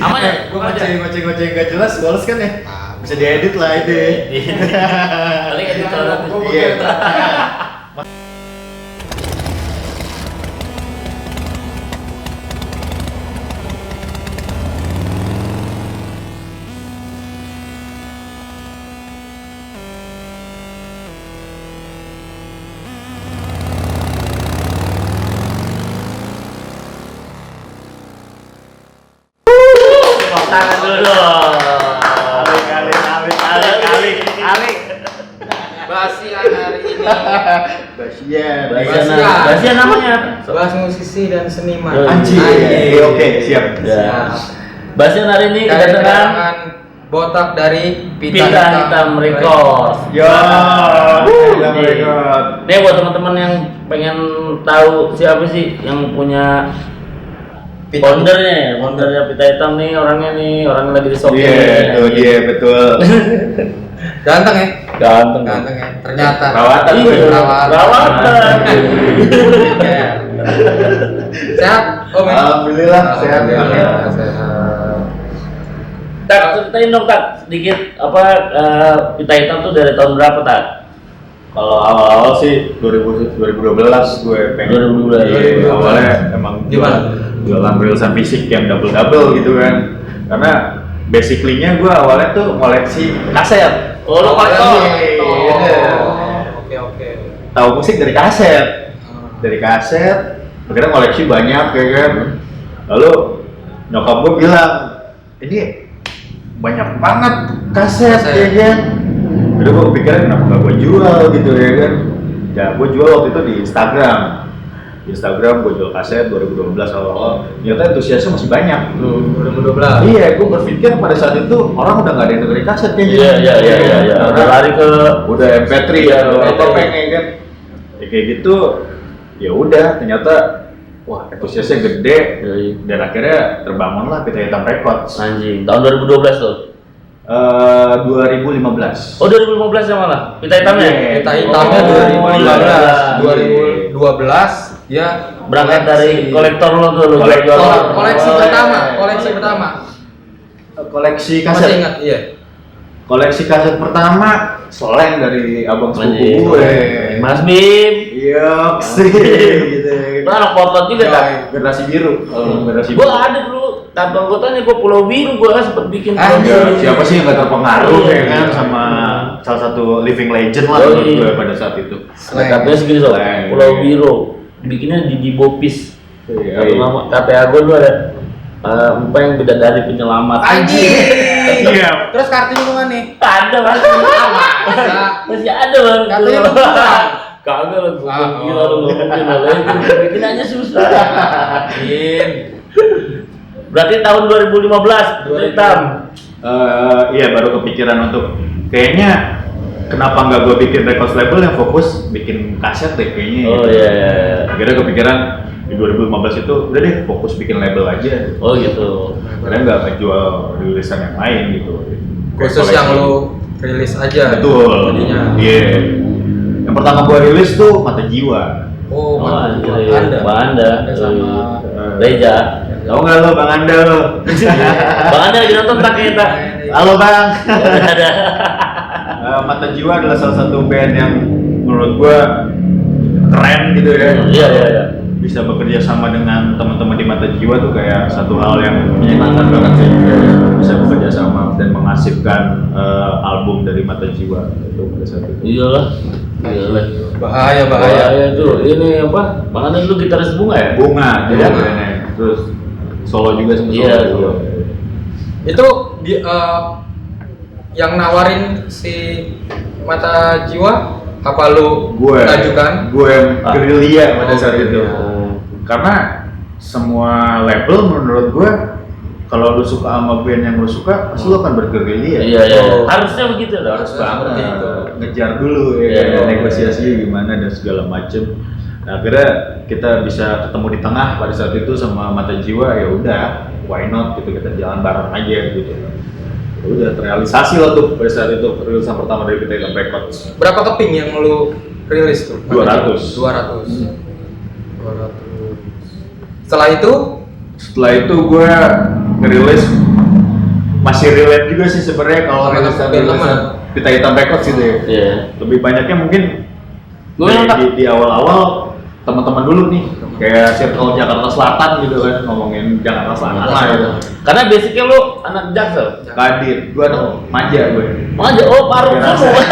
Aman ya? Gue ngoceh gak jelas, bolos kan ya? Bisa diedit lah itu. Paling edit kalau Iya. tangan dulu dong. Alik. Basian hari ini. Basian namanya. Bahas musisi dan seniman. Anjir. Oke, siap. Ya. Basian hari ini Dari kedatangan kedatangan botak dari Pita Hitam Records. Yo. Nih buat teman-teman yang pengen tahu siapa sih yang punya foundernya Pita Hitam nih, orangnya lagi di shop. Iya, itu dia betul. Ganteng ya? Ganteng ya. Ternyata. Perawatan. Perawatan. Iya. Sehat? Om. Alhamdulillah sehat. Alhamdulillah, sehat. Tak, ceritain dong Tak, sedikit Pita Hitam tuh dari tahun berapa Tak? Kalau awal-awal sih 2012 gue pengen. 2012. Iya, awalnya emang jualan rilisan fisik yang double gitu kan. Karena basically-nya gue awalnya tuh koleksi kaset. Oh, lo kolektor. Oke. Tahu musik dari kaset. Dari kaset, akhirnya koleksi banyak ya kan. Lalu nyokap gue bilang, ini banyak banget kaset ya kan. Udah gue pikirin kenapa gak gue jual gitu ya kan. Ya gue jual waktu itu di Instagram. Di Instagram gue jual kaset 2012 awal-awal. Ternyata antusiasnya masih banyak. 2012. Iya, gue berpikir pada saat itu orang udah gak ada yang dengerin kaset kan. Iya. Udah lari ke udah MP3 ya, apa pengen kan. Ya kayak gitu. Ya udah, ternyata wah antusiasnya gede. Dan akhirnya terbangunlah Pita Hitam Records. Anjing, tahun 2012 tuh. 2015. Oh 2015 ya malah, Pita Hitamnya? Pita Hitamnya 2012 ya Berangkat dari kolektor lo tuh, koleksi pertama. Koleksi Masih kaset. ingat? Iya. Koleksi kaset pertama Soleng dari abang sepupu Anjing, gue. Mas Bim. Iya, sih gitu. Lo anak potlot juga Tak? Generasi biru. Generasi Gua ada dulu, tanpa gua tanya gua Pulau Biru, gua sempet bikin Ya, siapa sih yang gak terpengaruh Iya. ya kan sama salah satu living legend lah menurut gue pada saat itu. Katanya segini sob, Slang. Pulau Biru, bikinnya di Bopis. Iya. Satu nama, KTA gua dulu ada Empa yang bidadari penyelamat. Iya. Terus kartunya mana nih? Ada mas, masih ada bang. Katanya lu kurang. Kagak lah, gua gila lu ngomongin lah. Bikinannya susah. Berarti tahun 2015, Pita Hitam. Iya baru kepikiran untuk kayaknya kenapa nggak gue bikin record label yang fokus bikin kaset deh kayaknya. Oh gitu. iya. Akhirnya kepikiran di 2015 itu udah deh fokus bikin label aja. Oh gitu. Karena nggak ngejual rilisan yang lain gitu. Khusus yang lu rilis aja. Betul. Jadinya. Iya. Yang pertama gue rilis tuh Mata Jiwa. Oh, iya. Bang Anda sama Reja. Tahu nggak lo Bang Anda lo? Bang Anda lagi nonton tak kita? Halo Bang. Ada. Mata Jiwa adalah salah satu band yang menurut gue keren gitu ya. Iya. Bisa bekerja sama dengan teman-teman di Mata Jiwa tuh kayak satu hal yang menyenangkan banget sih. Bisa bekerja sama dan menghasilkan album dari Mata Jiwa itu pada saat itu. Iyalah. Bahaya. Tuh. Ini apa? Bang Anda dulu gitaris Bunga ya? Bunga, dia bandnya. Terus solo juga sama Iya, solo. solo. Itu yang nawarin si Mata Jiwa apa lu ajukan? Gue yang gerilya pada saat itu. Oh. Karena semua label menurut gue kalau lu suka sama band yang lu suka pasti lu akan bergerilya. Iya. Harusnya begitu dong. Harus Seperti banget itu. ngejar dulu ya, Iya. negosiasinya gimana dan segala macem. Nah, akhirnya kita bisa ketemu di tengah pada saat itu sama Mata Jiwa, ya udah, why not gitu, kita jalan bareng aja gitu. Ya udah terrealisasi lah tuh pada saat itu rilisan pertama dari Pita Hitam Records. Berapa keping yang lu rilis tuh? 200. 200. Setelah itu gue ngerilis masih relate juga sih sebenarnya kalau Sama rilisan teman-teman. Pita Hitam Records gitu ya. Iya. Lebih banyaknya mungkin Gue nonton. di awal-awal teman-teman dulu nih kayak circle Jakarta Selatan gitu kan, ngomongin Jakarta Selatan lah gitu. Karena basicnya lu anak Jaksel. Kadir, gua anak manja gue. Aja, oh paruh Iya. semua.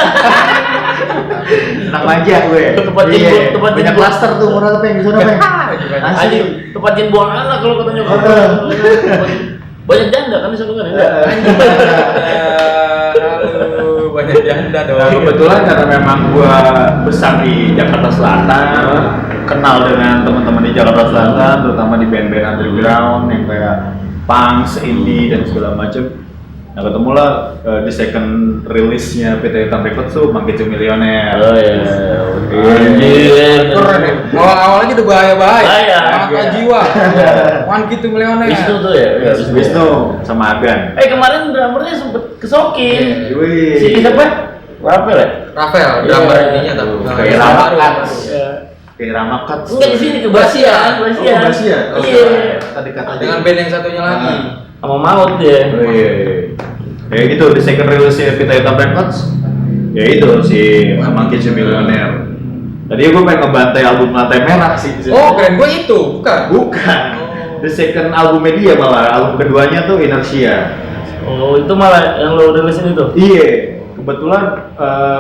Anak manja gue. Tempat Iya, jemput, tempat banyak jemput. klaster tuh murah apa yang di sana Peng? Asli. Anjing, tempat jin buang anak kalau katanya. Banyak janda kan di sana kan ya? Halo, banyak janda dong. Nah, kebetulan karena memang gua besar di Jakarta Selatan, kenal dengan teman-teman di Jakarta Selatan, terutama di band-band underground yang kayak punks, indie dan segala macam. Nah, ketemulah di second release-nya PT Hitam Records tuh Mangkicu Millionaire. Oh iya. Anjir. Keren ya. Awal-awalnya udah bahaya. Bahaya. Mata jiwa. Wan gitu milioner. Wisnu tuh ya? Iya, Wisnu sama Agan. Kemarin drummernya sempet kesokin. Wih. Si siapa? Rafael ya? Rafael, drummer Iya. ininya tapi Kayak baru. Ramakat. Kayak Ramakat. Enggak di sini ke Basian, Oh, Basian. Oh, Iya. Tadi kata Dengan band yang satunya lagi. Sama Maut dia. Oh iya. Kayak gitu di second release-nya Pita Hitam Records. Ya itu si Mangkicu Millionaire. Tadi gue pengen ngebantai album Lantai Merah sih. Oh, keren gue itu, bukan? Bukan. The second album dia malah, album keduanya tuh Inertia. Oh, itu malah yang lo rilisin itu? Iya. Kebetulan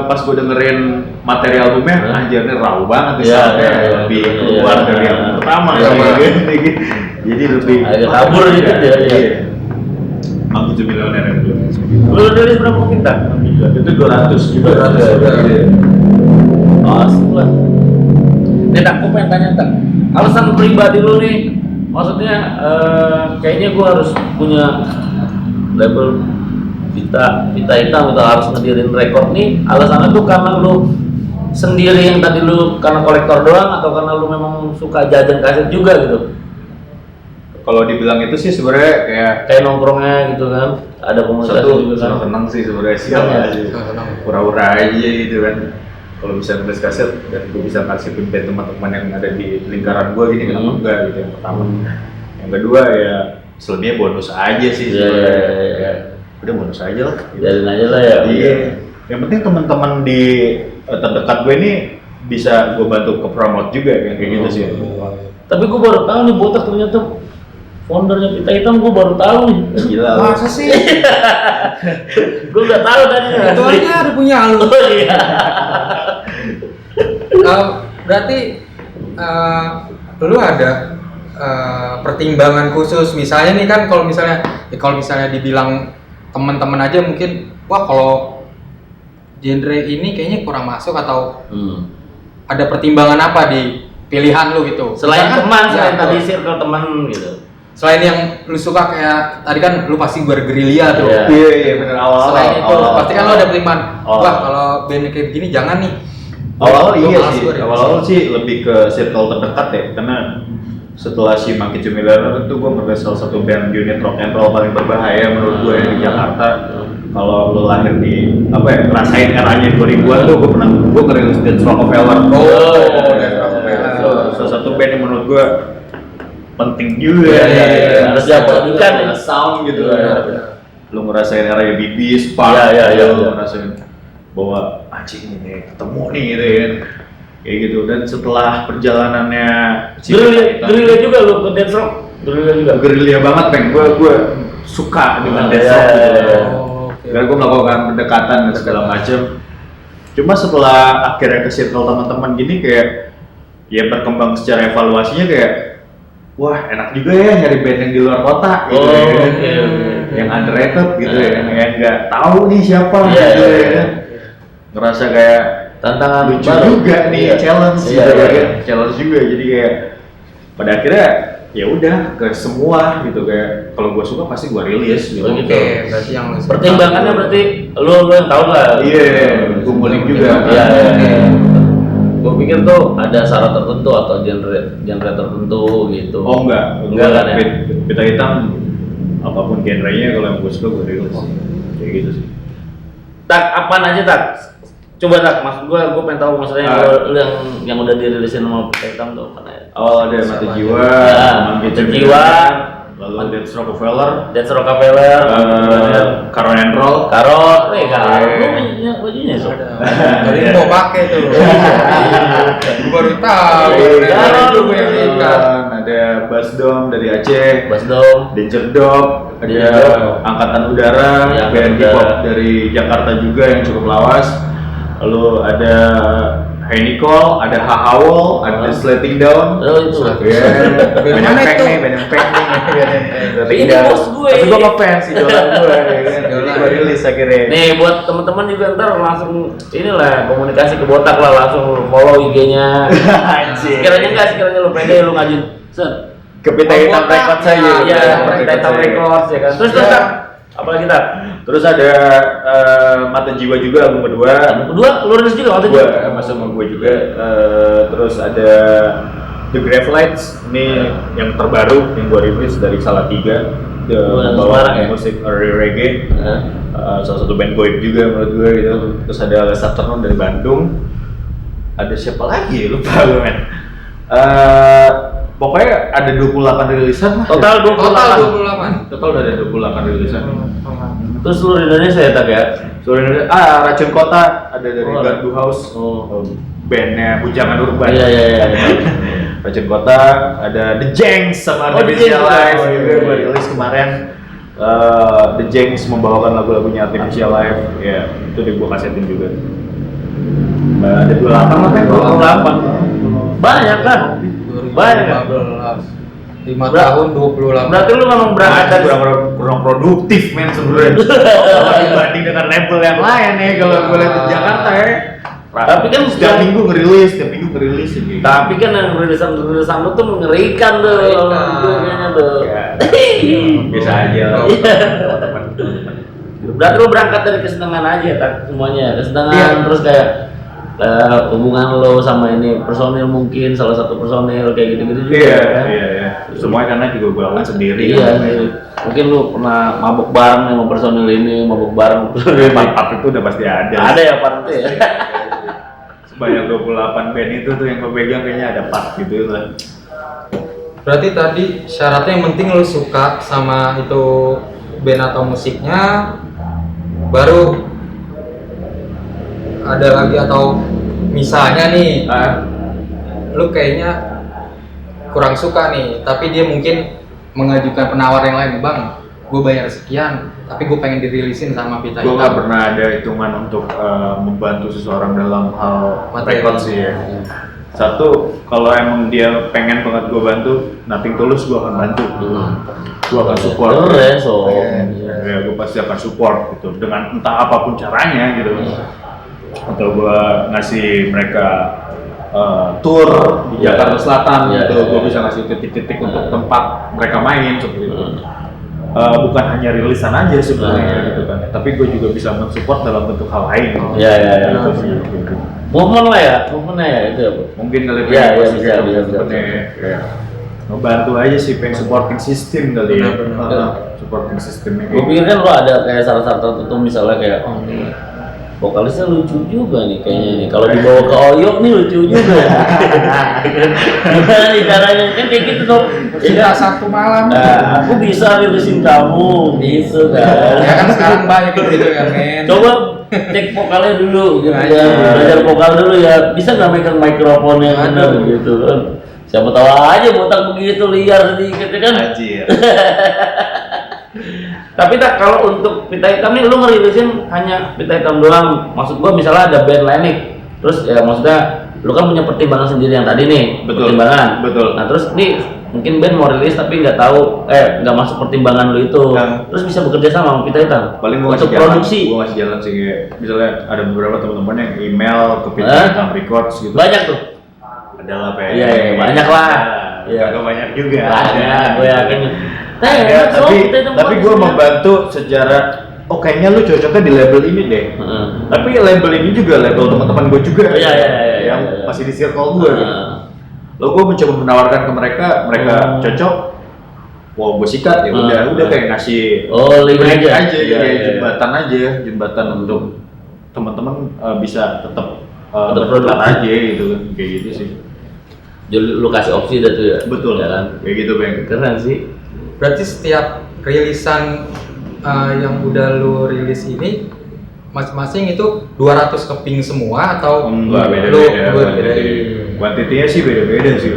pas gue dengerin materi albumnya, anjir ini raw banget nih Iya, soundnya. iya, Lebih iya, keluar iya. dari yang pertama Iya, sih, iya. gitu. Jadi lebih Agak kabur dikit ya, iya. Iya. Mangkicu Millionaire yang belum. Lo rilis berapa kita? Itu 200 juga. 200. Iya. Asik lah. Nih tak, gue pengen tanya tak. Alasan pribadi lo nih, maksudnya kayaknya gue harus punya label Pita Hitam, atau harus ngedirin record nih. Alasannya tuh karena lo sendiri yang tadi lo karena kolektor doang, atau karena lo memang suka jajan kaset juga gitu? Kalau dibilang itu sih sebenarnya Kayak nongkrongnya gitu kan, ada komunitas juga kan. senang sih sebenarnya sial Iya. aja. Pura-pura aja gitu kan. Kalau bisa nulis kaset dan gue bisa kasih band teman-teman yang ada di lingkaran gue gini kenapa enggak gitu yang pertama. Yang kedua ya selebihnya bonus aja sih Iya, sebenarnya. iya, iya. Ya, udah bonus aja lah. Gitu. Jalin aja lah ya. Iya. Yang penting teman-teman di terdekat gue ini bisa gue bantu ke promote juga yang kayak gitu sih. Tapi gue baru tahu nih botak ternyata foundernya Pita Hitam, gue baru tahu nih. Gila. Masa sih? Gue nggak tahu tadi. Itu aja ada punya lu. Oh iya. Berarti lu ada pertimbangan khusus, misalnya nih kan kalau misalnya dibilang teman-teman aja mungkin wah kalau genre ini kayaknya kurang masuk atau ada pertimbangan apa di pilihan lu gitu. Selain Misalkan, teman, ya, selain tadi betul. circle teman gitu. Selain yang lu suka kayak tadi kan lu pasti bergerilya tuh. Iya. Iya bener awal. Selain itu pasti kan lu ada pertimbangan. Awal. Wah kalau band kayak begini jangan nih. Awal-awal Gua iya malas sih, gua deh. awal-awal sih lebih ke circle terdekat ya, karena setelah si Mangkicu Millionaire itu gue merasa salah satu band unit rock and roll paling berbahaya menurut gue di Jakarta. Kalau lo lahir di apa ya, ngerasain eranya 2000-an tuh gue ngerilis Death Rockefeller. Death Rockefeller. Salah satu band yang menurut gue penting juga. Iya. Harus diapalkan ya. Sound gitu Benar, ya. benar. Lo ngerasain eranya Bibis, Punk, Iya, iya, lo iya. ngerasain bahwa anjing ini ketemu nih gitu ya. Kayak gitu, dan setelah perjalanannya Gerilya juga lu ke dance rock. Gerilya juga. gerilya banget Peng, gue suka dengan dance rock Iya, gitu. iya. Dan gue melakukan pendekatan dan segala macam. Cuma setelah akhirnya ke circle teman-teman gini kayak ya berkembang secara evaluasinya kayak wah enak juga ya nyari band yang di luar kota gitu Oh, ya. oke. Yang underrated gitu Iya. ya, yang nggak tahu nih siapa Iya, gitu iya, ya. iya. Ngerasa kayak Tantangan lucu baru. juga nih, Iya. challenge Iya, gitu iya. kan. Challenge juga jadi kayak pada akhirnya ya udah ke semua gitu kayak kalau gue suka pasti gue rilis gitu. Oh, gitu. Oke, berarti yang lu suka. Pertimbangannya berarti lu yang tahu lah. Iya, gue ngulik juga. Iya, iya. Oke. Gue pikir tuh ada syarat tertentu atau genre tertentu gitu. Oh enggak Kan ya. Pita Hitam apapun genrenya kalau yang gue suka gue rilis. Kayak gitu sih. Tak, apaan aja tak? Coba tak, maksud gue pengen tahu maksudnya lu yang udah dirilisin sama Pita Hitam tuh apa ya? Awal ada Mata Jiwa, Ya, Mangkicu Jiwa, lalu Death Rockefeller, Death Rockefeller, Caron and Roll, Karot, lu punya bajunya so. Tadi mau pakai tuh. Gue baru tahu. Ada Bass Dom dari Aceh, Basdom, Danger Dog, ada Iya. Angkatan Udara, Iya, band Angkatan hip hop Udara. dari Jakarta juga yang cukup lawas. Lalu ada Hey Nicole, ada Hahawol, ada Slating Down. Oh itu. Banyak Mana peng itu? nih, banyak peng nih. Ini bos gue. Tapi gue ngefans idola gue, ya kan. Idola. Gue rilis akhirnya. Nih buat teman-teman juga ntar langsung inilah komunikasi ke Botak lah, langsung follow IG-nya. Anjir. Sekiranya lu pede lu ngajuin set. Ke Pita Hitam Botak, Records saja. Iya, kita Hitam Records ya kan. Terus Tak, apalagi Tak? Terus ada Mata Jiwa juga album kedua. Album kedua lu rilis juga waktu itu. Gue masuk sama gue juga. Terus ada The Grave Lights, ini yang terbaru yang gue rilis dari Salatiga. yang Membawa Semarang ya? musik reggae. Salah satu band goib juga menurut gue gitu. Terus ada Les Afternoon dari Bandung. Ada siapa lagi? Lupa gue men. Pokoknya ada 28 rilisan lah. Total 28. Total 28. Total udah ada 28 rilisan. Terus seluruh Indonesia ya Tak ya? Seluruh Indonesia. Racun Kota ada dari Gardu House. Oh. Bandnya Bujangan Urban. Iya. Racun Kota, ada The Janks sama Oh, The Artificial Janks. Life Oh, iya. juga gue rilis kemarin. The Janks membawakan lagu-lagunya Artificial Life, ya itu gue kasetin juga. Ada 28 lah kan? 28. Banyak kan? Banyak kan? 5 tahun 28. Berarti lu memang berangkat dari kurang produktif men sebenarnya. Kalau dibanding dengan label yang lain ya, kalau gue lihat di Jakarta ya. Tapi kan setiap minggu ngerilis gitu. Tapi kan yang rilisan lu tuh mengerikan tuh. Mengerikan. Kayaknya tuh. Ya, bisa aja lah. Iya. Berarti lu berangkat dari kesenangan aja Tak semuanya. Kesenangan Iya. terus kayak hubungan lo sama ini personil mungkin salah satu personil kayak gitu-gitu juga kan. Iya. Semuanya karena juga gue lakukan sendiri. Iya, mungkin lu pernah mabuk bareng sama personil ini, mabuk bareng personil ini. Part itu udah pasti ada. Ada ya part itu ya. Sebanyak 28 band itu tuh yang gue pegang kayaknya ada part gitu lah. Berarti tadi syaratnya yang penting lu suka sama itu band atau musiknya, baru ada lagi. Atau misalnya nih lu kayaknya kurang suka nih, tapi dia mungkin mengajukan penawar yang lain, Bang, gue bayar sekian tapi gue pengen dirilisin sama Pita Gue Hitam. nggak pernah ada hitungan untuk membantu seseorang dalam hal Materi. record sih ya. Satu, kalau emang dia pengen banget gue bantu, nothing tulus gue akan bantu. Gue akan support. Keren so. Ya, gue pasti akan support gitu dengan entah apapun caranya gitu. Atau gue ngasih mereka tour di Iya. Jakarta Selatan Iya, gitu, iya, gue iya. bisa ngasih titik-titik untuk tempat mereka main seperti itu. Bukan hanya rilisan aja sebenarnya gitu kan, tapi gue juga bisa mensupport dalam bentuk hal lain. Iya. Gitu sih. Movement lah ya, movementnya ya itu ya, Bu. Mungkin kali Iya, iya, pasti bisa, gitu, bisa, seperti bisa. kayak ngebantu aja sih, pengen supporting system kali ya. Benar. Supporting systemnya. Gue pikir kan lo ada kayak salah satu tertentu misalnya kayak oh ini vokalisnya lucu juga nih kayaknya nih kalau dibawa ke Oyok nih lucu juga. Gimana nih caranya kan kayak gitu dong. Kita satu malam. Nah, aku bisa rilisin kamu gitu kan. Ya kan sekarang banyak gitu kan, men. Coba cek vokalnya dulu gitu Nah, ya. iya. Belajar vokal dulu ya. Bisa nggak megang mikrofonnya yang benar gitu kan. Siapa tahu aja botak begitu liar sedikit ya kan. Anjir. Tapi Tak, kalau untuk Pita Hitam nih lu ngerilisin hanya Pita Hitam doang. Maksud gua misalnya ada band lain nih. Terus ya maksudnya lu kan punya pertimbangan sendiri yang tadi nih. Betul. Pertimbangan. Betul. Nah, terus nih mungkin band mau rilis tapi nggak tahu nggak masuk pertimbangan lu itu. Yang- Terus bisa bekerja sama sama Pita Hitam. Paling gue untuk produksi. Gue ngasih jalan sih kayak misalnya ada beberapa teman-teman yang email ke Pita Hah? Hitam Records gitu. Banyak tuh. Adalah pengen. Iya, banyak lah. Iya. Kagak banyak juga. Banyak, gue yakin. Ada, tapi gue membantu. membantu secara kayaknya lu cocoknya di label ini deh. Tapi label ini juga label teman-teman gue juga. Iya, yang iya. masih di circle gue. Gitu. Lalu gue mencoba menawarkan ke mereka cocok. Wah, gue sikat ya udah kayak ngasih link link aja. aja, Iya, kayak iya. jembatan untuk teman-teman bisa tetap Tetap bergerak produktif. aja gitu kan, kayak gitu sih. Jadi lu kasih opsi dah tuh ya. Betul. Ya kan? Kayak gitu, Bang. Keren sih. Berarti setiap rilisan yang udah lu rilis ini masing-masing itu 200 keping semua atau Enggak, beda-beda. Kuantitinya sih beda-beda sih.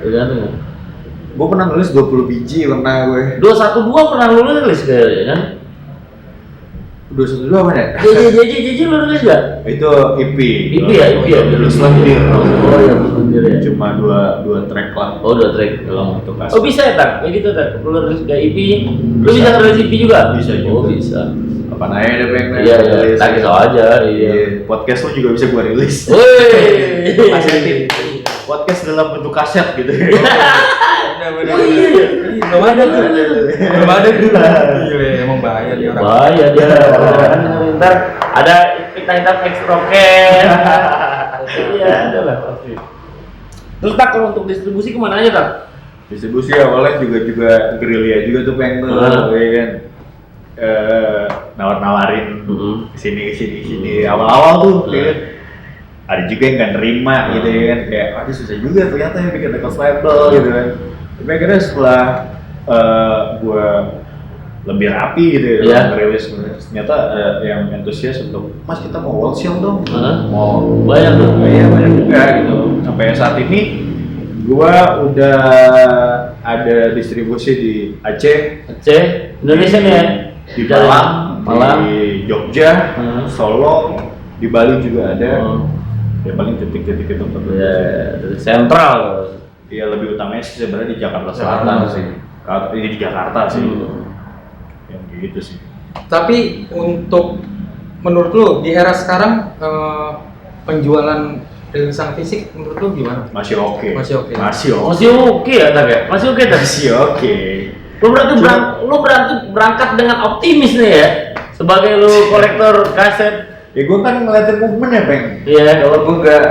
Tergantung ya. Gue pernah nulis 20 biji pernah gue. 212 pernah lu rilis kayaknya kan? 212 apa ya? JJ lu rilis gak? Itu EP. EP ya? Lulus Lendir. Oh ya, sendiri ya. Cuma dua track lah. Oh, 2 track. Untuk Oh bisa ya, Tak? Kayak gitu, Tak? Lu rilis kayak EP, lu bisa rilis EP juga? Bisa juga. Oh, bisa. Apa nanya deh pengen? Iya, tak kisah aja, iya. Podcast lu juga bisa gua rilis. Woi, Kasetin. Podcast dalam bentuk kaset gitu. Bener-bener. Belum ada tuh. Belum ada tuh. Gila, emang bahaya dia orang. bahaya dia. Ntar ada kita ekstroken. Iya, ada lah pasti. Terus Tak, kalau untuk distribusi kemana aja, Tak? Distribusi awalnya juga gerilya juga tuh pengen tuh, ya kan. Nawar-nawarin kesini awal-awal tuh ya kan. Ada juga yang nggak nerima gitu ya kan, kayak aduh susah juga ternyata ya bikin record label gitu kan. Tapi akhirnya setelah gua lebih rapi gitu ya, ngerilis ternyata yang antusias untuk mas kita mau wholesale dong, mau banyak tuh. Iya banyak juga gitu. Sampai saat ini gua udah ada distribusi di Aceh, Indonesia nih ya? di Malang, di Jogja, Solo, di Bali juga ada. Ya paling titik-titik itu Ya, sentral. Iya lebih utamanya sih sebenarnya di Jakarta Selatan sih. Ini di Jakarta sih. Yang gitu sih. Tapi untuk menurut lu di era sekarang penjualan rilisan fisik menurut lu gimana? Masih oke. Masih oke. Masih oke ya, Tak ya? Masih oke, Tak? Masih oke. Lu berarti berangkat dengan optimis nih ya? Sebagai lu kolektor kaset. Ya gue kan ngeliatin movement ya, Bang. Iya. Kalau gue enggak,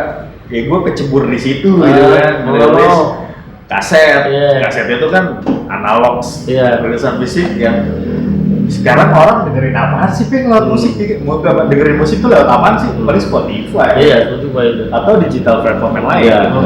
ya gue kecebur di situ gitu kan. Ngerilis kaset. Kaset itu kan analog. Rilisan fisik yang sekarang orang dengerin apaan sih, Bang? Lewat musik, mau dengerin musik tuh lewat apaan sih? Paling Spotify. Iya, Spotify itu. Atau digital platform yang lain. Gitu.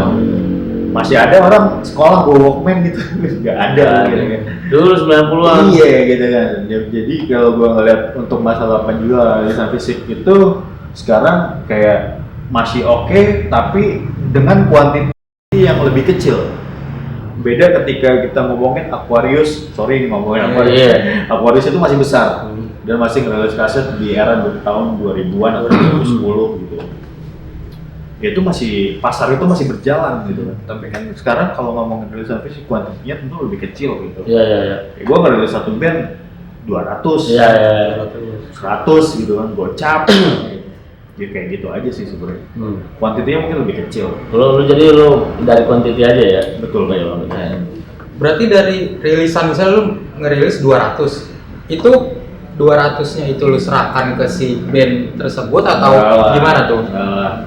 Masih ada orang sekolah bawa Walkman gitu, nggak ada gitu kan. Dulu 90-an. Iya gitu kan. Jadi kalau gua ngeliat untuk masalah penjualan rilisan fisik itu sekarang kayak masih oke, tapi dengan kuantiti yang lebih kecil. Beda ketika kita ngomongin Aquarius, Aquarius itu masih besar dan masih ngerilis kaset di era tahun 2000-an atau 2010 gitu. Itu masih pasar itu masih berjalan gitu kan. Tapi kan sekarang kalau ngomongin rilisan fisik kuantitinya tentu lebih kecil gitu. Iya. Gua ngerilis satu band 200. Iya. 100 gitu kan, gocap. Ya kayak gitu aja sih sebenarnya. Kuantitinya mungkin lebih kecil. Lu jadi dari kuantiti aja ya. Betul. Berarti dari rilisan misalnya lu ngerilis 200. Itu 200-nya itu lu serahkan ke si band tersebut atau gimana tuh?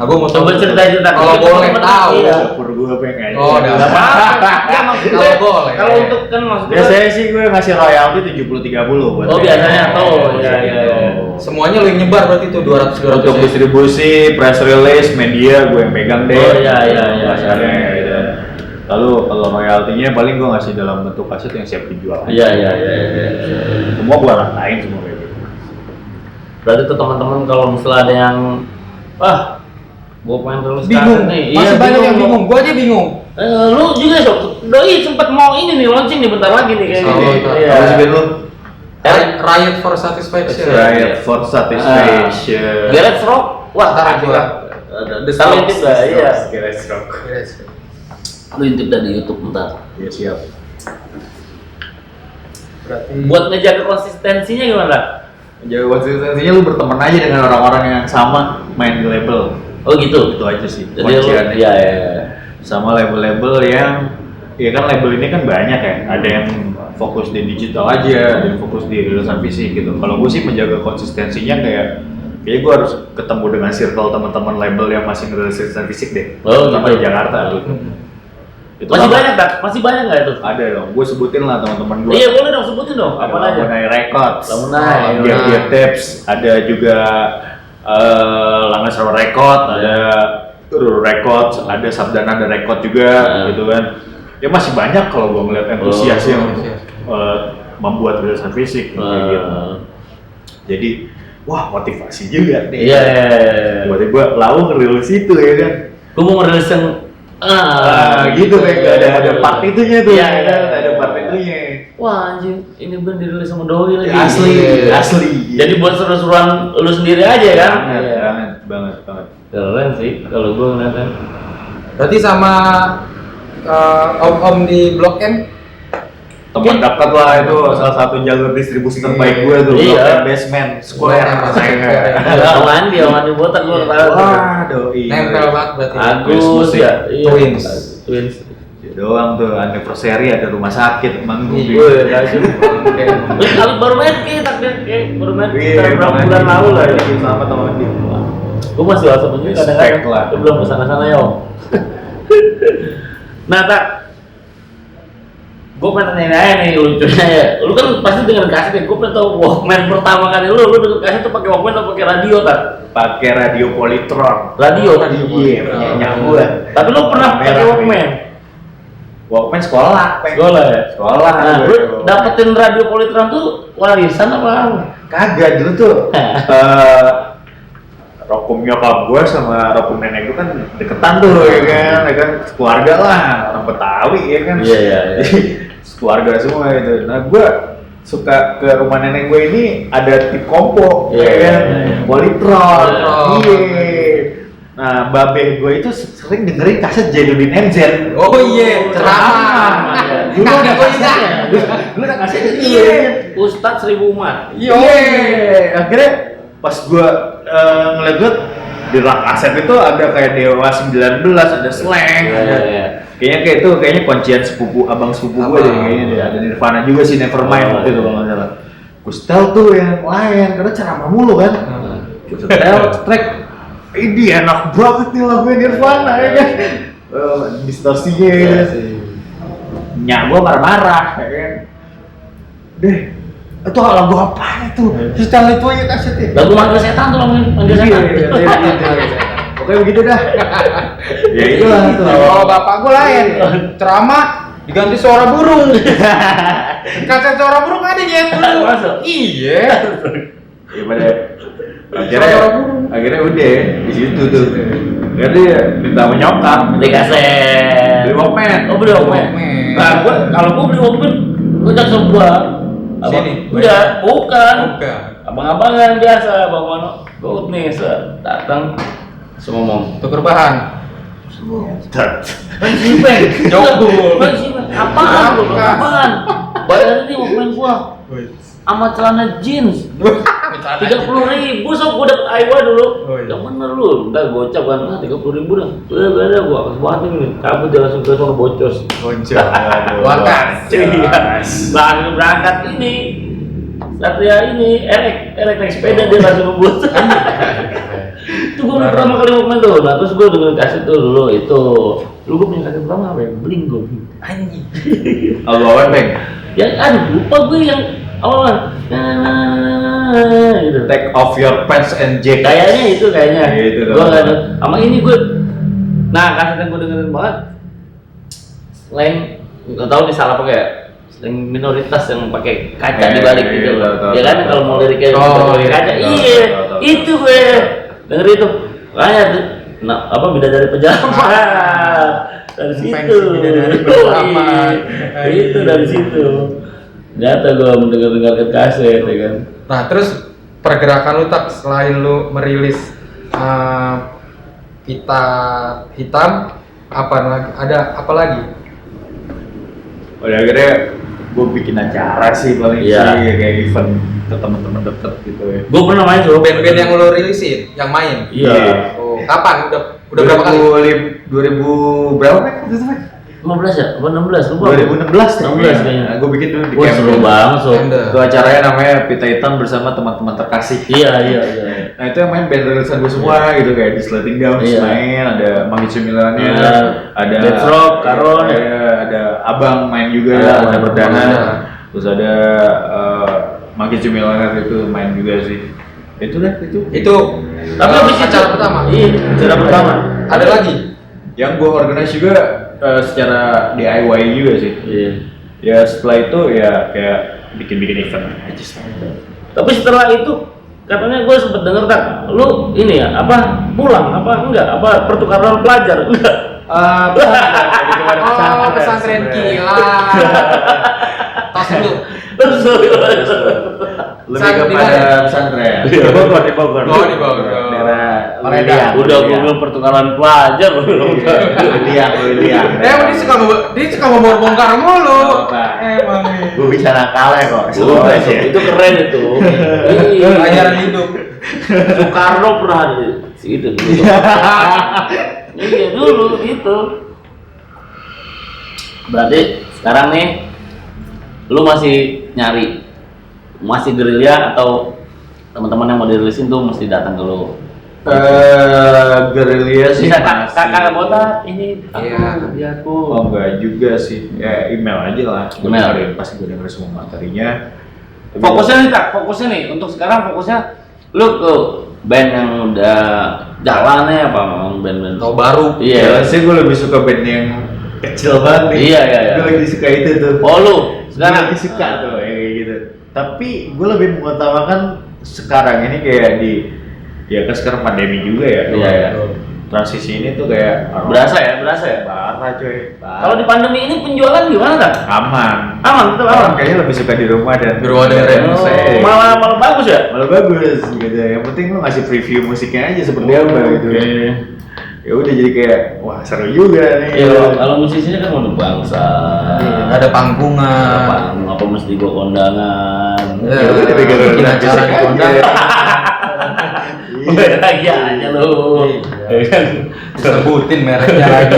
Aku mau coba cerita kalau boleh tahu. Dapur gue pengen. Oh, enggak apa-apa. Kalau boleh. Kalau untuk kan maksudnya biasanya sih gue ngasih royalti 70-30 buat. Oh, biasanya tuh. Iya. Semuanya lu yang nyebar berarti itu 200. Untuk distribusi, press release, media gue yang pegang deh. Oh iya. Gitu. Lalu kalau royaltinya paling gue ngasih dalam bentuk kaset yang siap dijual. Iya. Semua gue ratain semua kayak gitu. Berarti tuh teman-teman kalau misalnya ada yang gue pengen terus bingung nih. Masih banyak yang bingung. Gue aja bingung. Lu juga doi sempat mau ini nih launching nih bentar lagi nih kayak gini. Iya. Apa sih band lu? Riot for Satisfaction. Garage Rock. Wah, ntar gua. The Talented lah, iya. Garage Rock. Lu intip dari YouTube bentar. Iya siap. Berarti buat ngejaga konsistensinya gimana? Jaga konsistensinya lu berteman aja dengan orang-orang yang sama main di label. Oh gitu? Itu aja sih. Jadi lu, iya. Sama label-label yang, ya kan label ini kan banyak ya. Ada yang fokus di digital aja, ada yang fokus di rilisan fisik gitu. Kalau gue sih menjaga konsistensinya kayak gue harus ketemu dengan circle teman-teman label yang masih ngerilis rilisan fisik deh. Oh, terutama gitu. di Jakarta gitu. Itu masih banyak tak? Masih banyak nggak itu? Ada dong, gue sebutin lah teman-teman gue. Iya boleh dong, sebutin dong. Apa aja? Lamunai Records, Lamunai, Gear Tapes, ada juga Langasrawa Record, ada Ruru Records, ada Sabdana ada Record juga, gitu kan. Ya masih banyak kalau gue ngeliat antusias yang membuat rilisan fisik kayak gitu. Jadi wah motivasi juga nih. Iya. Tiba-tiba Lau ngerilis itu ya kan. Gue mau ngerilis yang gitu kayak ada part itunya tuh. Iya, Ada part itunya. Wah anjing, ini band dirilis sama Doi lagi. Asli. Jadi buat seru-seruan lu sendiri aja kan? Banget. Keren sih kalau gue ngeliatnya. Berarti sama om-om di Blok M Teman dekat lah itu salah satu jalur distribusi terbaik gue tuh. Iya. Blok M Basement Square. Awan di botak gue tahu. Wah, Doi. nempel banget berarti. Agus ya, iya. Twins. Ya doang tuh anniversary ada rumah sakit manggung. Gue kasih. Kalau baru main baru main sekitar berapa bulan lalu lah ya. Sama teman dia. Gue masih WhatsApp aja kadang-kadang. lah. Gue belum kesana-sana ya. Nah tak, gue pengen tanya aja nih lucunya ya. Lu kan pasti dengan kaset ya. Gue pengen tahu Walkman pertama kali lu dengan kaset tuh pakai Walkman atau pakai radio tak? Pakai radio Polytron. Radio. Iya, punya nyamuk lah. Tapi lu pernah pakai Merah, Walkman? Walkman sekolah, Sekolah ya. Sekolah. Nah, lu dapetin radio Polytron tuh warisan apa? Kagak dulu tuh. Rokum nyokap gue sama rokum nenek gue kan deketan tuh ya kan keluarga lah, orang Betawi ya kan. Iya. Keluarga semua itu. Nah gue suka ke rumah nenek gue ini ada tip kompo, Iya, ya kan, iya. Polytron. Polytron. Iya. Nah babe gue itu sering dengerin kaset Jainuddin MZ. Oh iya, ceramah. Dulu ada kasetnya. Dulu ada kasetnya. Iya. Ustadz 1000 umat. Iya. Akhirnya pas gue ngeliat di rak kaset itu ada kayak Dewa 19, ada Slang, Iya. kayaknya kuncian sepupu abang sepupu gue deh kayaknya deh. Ada Nirvana juga sih, Nevermind waktu itu kalau nggak salah. Gue setel tuh yang lain karena ceramah mulu kan. Gue setel track, ini enak banget nih lagu Nirvana ya kan. Distorsinya ya. Nyak gue marah-marah ya kan. Deh, itu lagu apa itu? Setel itu aja kasetnya. Lagu manggil setan tuh manggil setan. Pokoknya begitu dah. Ya itulah tuh. Kalau bapak gue lain, ceramah diganti suara burung. Kaset suara burung ada yang dulu. Masuk. Iya. Gimana? Akhirnya udah di situ tuh. Jadi minta menyokap. Beli kaset. Beli Walkman. Oh beli Walkman. Nah, kalau gua beli Walkman, gua jak sebuah. Sini. Udah, bukan. Bukan. Abang-abangan biasa, Bang Mono. Gua nih datang ngomong. Tuker bahan. Bang Sipeng. Jokul. Bang Sipeng. Apaan lu? Apaan? Bayar ini Walkman gua. Sama celana jeans. 30.000 sok gua dapet Aiwa dulu. Oh, iya. Yang bener lu, ntar gocap kan 30.000 dah. Udah gua kasih banget ini. Cabut dia langsung ke sono bocos. Boncos. Berangkat. Iya. Langsung berangkat ini. Satria ini, naik sepeda dia langsung ngebut. Itu gua beli pertama kali Walkman tuh. Nah terus gua dengerin kaset tuh dulu itu. Lu gua punya kaset pertama apa ya? Bling gua. Anjing. Alwawan Bang. Yang lupa gue yang awal. Gitu. Take off your pants and jacket. Kayaknya itu kayaknya. Iya, itu Gue nggak ada. Sama ini gue. Nah kaset yang gue dengerin banget. Slang nggak tahu nih salah pakai. Slang minoritas yang pakai kaca di balik gitu loh. Ya kan kalau mau liriknya pakai kaca. Iya. Itu gue denger itu. Makanya nah, apa beda dari pejabat. Dari situ. Itu dari situ. Nyata gue mendengar kaset ya kan. Nah, terus pergerakan lu tak selain lu merilis pita hitam apa lagi? Ada apa lagi? Udah akhirnya gue bikin acara sih paling Iya. sih kayak event ke teman-teman deket gitu ya. Gue pernah main tuh Band-band yang lu rilisin, yang main. Iya. Oh, kapan? Udah berapa kali? 2000 berapa Pak? Waktu itu Pak? 15 ya? Apa 16? Lupa. 2016 16 kayaknya. Nah, gue bikin dulu di Wah seru Camden. banget so. Itu acaranya namanya Pita Hitam bersama teman-teman terkasih. Iya. Nah itu yang main band rilisan gue semua gitu kayak di Slating Downs Iya. main, ada Manggis Milania, Iya. ada Death Rock, Karon, ada Abang main juga, Iya, ada ada Perdana, Perdana. terus ada Manggis Milania itu main juga sih. Itu Tapi habis acara itu- pertama. Iya, acara pertama. Ada lagi? yang gue organize juga secara DIY juga sih. Iya. Ya setelah itu ya kayak bikin event aja. Tapi setelah itu katanya gue sempet denger tak, lu ini ya apa pulang apa enggak apa pertukaran pelajar enggak? Pesantren kilat. Tos dulu. Lebih kepada pesantren. Di Bogor. Oh, di Bogor. Daerah Palembang. Udah gue bilang pertukaran pelajar. Liang. Dia suka mau bongkar mulu. Apa? Emang nih. Gue bisa nakalnya kok. Itu keren itu. Pelajaran hidup. Soekarno pernah di situ. Iya dulu gitu. Berarti sekarang nih lu masih nyari, masih gerilya atau teman-teman yang mau dirilisin tuh mesti datang ke lu? Gerilya sih. Bisa kakak botak ini aku. Oh enggak juga sih. Ya email aja lah. Email. Pasti gue denger semua materinya. Fokusnya nih untuk sekarang fokusnya lu ke band yang udah jalan ya apa memang band-band Atau baru. Ya sih gue lebih suka band yang kecil banget nih. Iya. Gue lagi suka itu tuh. Oh lu Gue sekarang lagi suka tuh ya, kayak gitu. Tapi gue lebih mengutamakan sekarang ini kayak ya kan sekarang pandemi juga ya. Iya. Transisi ini tuh kayak berasa ya. parah coy. Kalau di pandemi ini penjualan gimana kan? Aman, Betul orang kayaknya lebih suka di rumah dan Di rumah dengerin musik. malah bagus ya? malah bagus gitu. Yang penting lu ngasih preview musiknya aja seperti apa gitu. Ya udah jadi kayak wah seru juga nih. Iya, kalau musisinya kan udah bangsa. Ada panggungan. Apa mesti gua kondangan? Ya udah bikin acara di kondangan. Udah lagi aja lu. Iya. Sebutin mereknya lagi.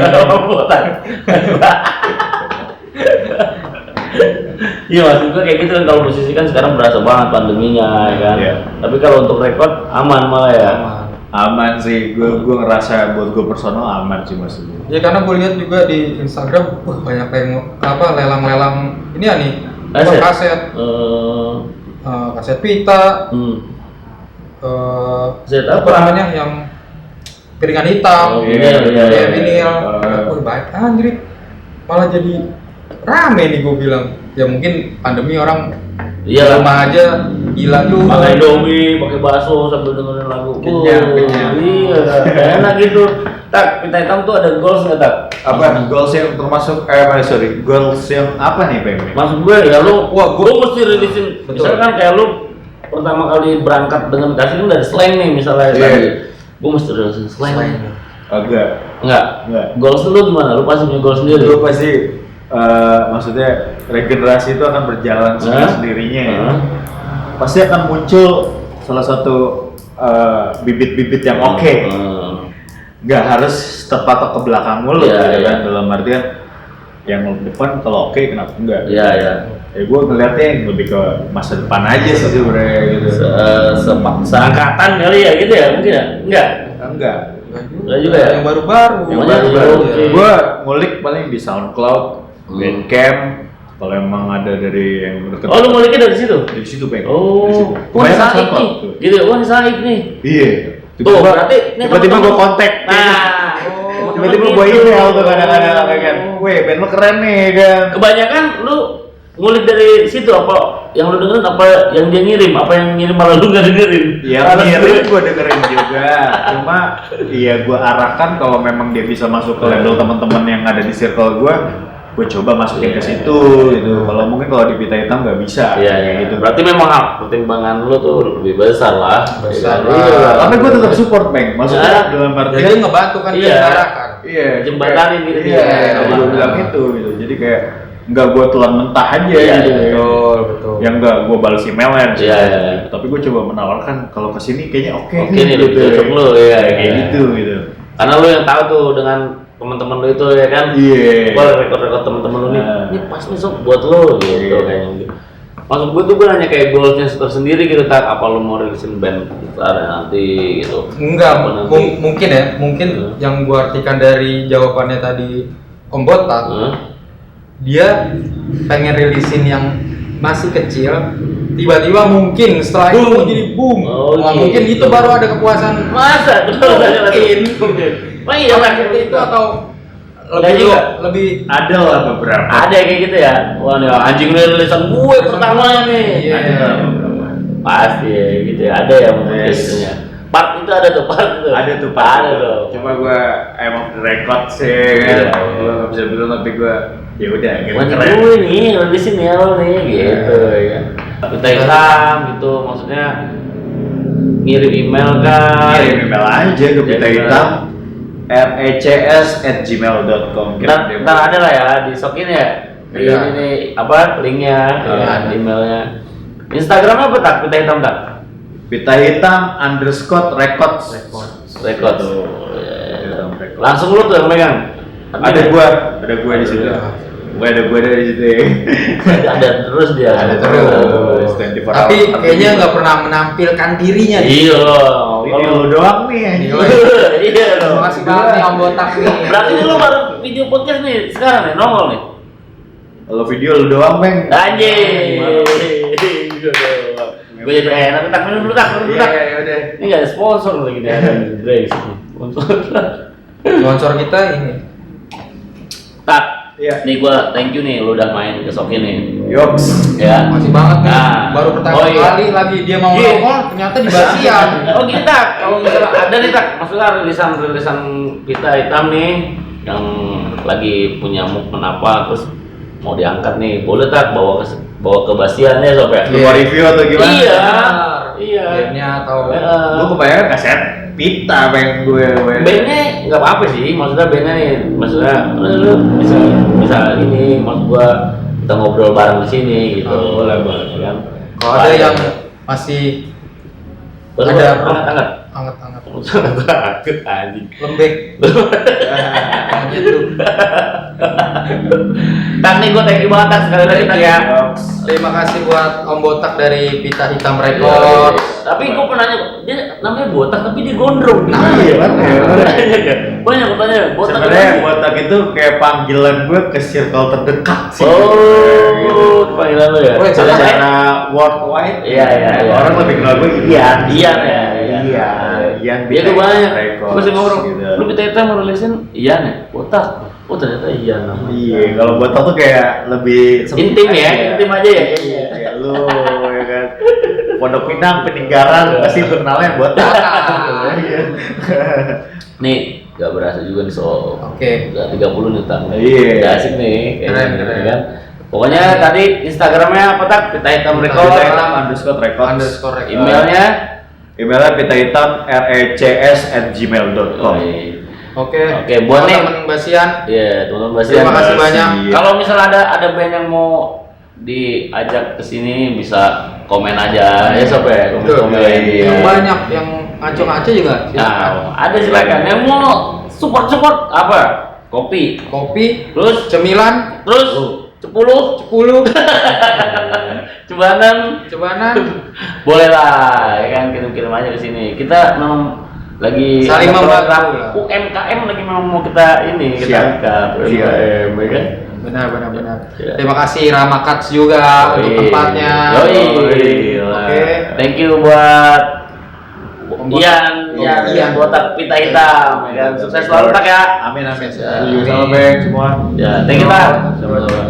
Iya maksud gue kayak gitu kan, kalau musisi kan sekarang berasa banget pandeminya ya kan. Iya. Tapi kalau untuk rekod aman malah ya. Aman sih, gue ngerasa buat gue personal aman sih maksudnya. Ya karena gue lihat juga di Instagram, banyak yang lelang-lelang ini ya nih, kaset, kaset pita, Kaset apa namanya yang piringan hitam, iya. vinil, baik anjir, malah jadi rame nih gue bilang. Ya mungkin pandemi orang di rumah aja gila juga. Pakai Indomie, pakai bakso sambil dengerin lagu. Kenyang. Iya, enak gitu. Tak, pita hitam tuh ada goals nggak tak? Apa goals yang termasuk goals yang apa nih pengen? Maksud gue ya lu, gue mesti rilisin. Misalkan kayak lu pertama kali berangkat dengan kasih dari slang nih misalnya tadi. Gue mesti rilisin slang. Enggak. Goals lu gimana? Lu pasti punya goals sendiri. Lu pasti maksudnya regenerasi itu akan berjalan sendirinya ya. Pasti akan muncul salah satu bibit-bibit yang oke. Nggak harus terpatok ke belakang mulu kan. Dalam artian yang depan kalau oke kenapa enggak? Iya. Ya gue ngeliatnya yang lebih ke masa depan aja sih sebenarnya gitu. Seangkatan kali ya gitu ya mungkin ya? Enggak juga ya? Yang baru-baru. Gue ngulik paling di SoundCloud, Bandcamp. Kalau emang ada dari yang deket. Oh lu nguliknya dari situ? Dari situ pengen. Oh, wah Saik nih. Gitu, wah Saik nih. Iya. Tuh berarti tiba-tiba gue kontak. Nah, tiba-tiba gue email tuh kadang-kadang kan. Weh, band lu keren nih kan. Kebanyakan lu ngulik dari situ apa yang lu dengerin, apa yang dia ngirim, apa yang ngirim malah lu nggak dengerin? Ya ngirim gue dengerin juga. Cuma iya gue arahkan kalau memang dia bisa masuk ke label teman-teman yang ada di circle gue coba masukin ke situ gitu. Kalau mungkin kalau di pita hitam nggak bisa. Iya gitu. Berarti memang pertimbangan lu tuh lebih besar lah. Tapi gue tetap support Bang. Maksudnya dalam arti jadi ngebantu kan diarahkan. Iya. Jembatanin gitu. Iya. Gue bilang itu gitu. Jadi kayak nggak gue telan mentah aja gitu. Betul. Yang nggak gue balas emailnya. Iya. Tapi gue coba menawarkan kalau kesini kayaknya oke nih lebih cocok lu ya kayak gitu. Karena lu yang tahu tuh dengan teman-teman lu itu ya kan, rekod-rekod teman-teman lu nih, ini pas nih sob buat lu gitu kayaknya. Maksud gue tuh gue nanya kayak goalsnya tersendiri gitu tak, apa lu mau rilisin band nanti gitu? Enggak, mungkin yang gue artikan dari jawabannya tadi Om Botak, dia pengen rilisin yang masih kecil, tiba-tiba mungkin setelah itu jadi boom. Mungkin itu baru ada kepuasan. Masa? Mungkin. Iya seperti itu atau Enggak juga. lebih Ada lah beberapa. Ada kayak gitu ya. Wah, nih anjing lu tulisan gue pertama nih. Iya. Ada lah beberapa. Pasti ya gitu ya. Ada ya mungkin Yes. gitu ya. Part itu ada tuh, part itu. Ada tuh Ada tuh. Cuma gue emang record sih Iya. kan. Gue nggak bisa bilang tapi gue ya udah gitu Wah, keren. gue nih, di sini ya lo nih, gitu ya. Kita hitam gitu, maksudnya ngirim email kan. Kirim email aja ke Pita Hitam recs@gmail.com. Ntar ada lah ya, disokin ya. Iya. Ini nih, apa, linknya, ya, ada. emailnya. Instagramnya apa tak? Pita hitam tak? Pita Hitam _records. Record. Gitu. Ya. Langsung lu tuh yang megang. Ada gua di situ. Ada gua di situ. Ada terus dia. Ada terus. 24 tapi hour. kayaknya nggak pernah menampilkan dirinya. Iya loh. Ini lu doang nih anjing. Iya loh. Terima kasih banget nih Om Botak nih. Berarti lu baru video podcast nih sekarang nih nongol nih. Kalau video lu doang, Bang. Anjing. Gue jadi enak, tak minum dulu tak. Iya, udah. Ini nggak ada sponsor lagi nih, ada Grace. Sponsor. Sponsor kita ini. Tak. Iya. Nih gua thank you nih, lu udah main ke Sokin nih. Yoks. Ya. Masih banget nih. Nah. Baru pertama Oh, iya. kali lagi dia mau Iya. nongol ternyata di Basian. Oh gitu tak. Kalau misalnya ada nih tak, maksudnya rilisan Pita Hitam nih yang lagi punya movement apa terus mau diangkat nih, boleh tak bawa ke Basian ya sob ya? Lu mau review atau gimana? Iya. Iya. Bandnya atau Gua kebayang kaset Pita Bang gue. Bandnya nggak apa-apa sih, maksudnya bandnya nih, maksudnya lu bisa ini, maksud gua kita ngobrol bareng di sini gitu, boleh kan? kalau ada yang masih ada ada hangat-hangat. hangat-hangat Takut anjing. lembek. Monyet tuh. Tak nih gua thank you banget Tak, sekali lagi Tak ya. Terima kasih buat Om Botak dari Pita Hitam Record. Tapi gua pernah nanya, dia namanya botak tapi dia gondrong. Iya, kan? Banyak pertanyaan. Botak Sebenarnya apa? botak itu kayak panggilan gue ke circle terdekat sih. Oh, panggilan lu ya. Oh, Secara worldwide, Iya, iya, iya. orang lebih kenal gue Ian. Ian ya. Iya, Ian. Iya tuh banyak. Records, Gue sih ngobrol. gitu. Lu Pita Hitam merilisin Ian ya, botak. Oh ternyata Ian namanya. Iya, kalau botak tuh kayak lebih Intim ya, intim aja ya. Iya, kayak lu ya kan. Pondok Pinang, Peninggaran, pasti lu kenalnya botak. Iya. Nih, gak berasa juga nih soal. Oke. Udah 30 nih tak. Iya. Udah asik nih. Keren, kayaknya, keren. kan. Pokoknya tadi Instagramnya apa tak? Pita Hitam Record. Pita Hitam _records. Underscore record. Emailnya. Emailnya pitahitam recs@gmail.com. Oke. Oke, buat nih. teman Basian. Iya, teman-teman Basian. Terima kasih Basian. banyak. Kalau misalnya ada band yang mau diajak ke sini bisa komen aja ya sob ya, komen di Yang banyak yang ngaco-ngaco juga. Nah, ada silakan yang mau support apa? Kopi, Kopi, terus cemilan, 10 Cubanan cobanan, boleh lah ya kan, kirim aja ke sini. Kita memang lagi Saling ada membantu program lah. UMKM lagi memang mau kita ini kita Siap. angkat UMKM ya kan. benar. Iya. Terima kasih Rama Cuts juga untuk tempatnya. Yoi. Oke. Thank you buat Om Botak. Ian Botak Pita Hitam ya kan. Sukses selalu Tak ya. Amin. Ya. Setuju sama Bang semua. Ya, thank you Tak. Sama-sama.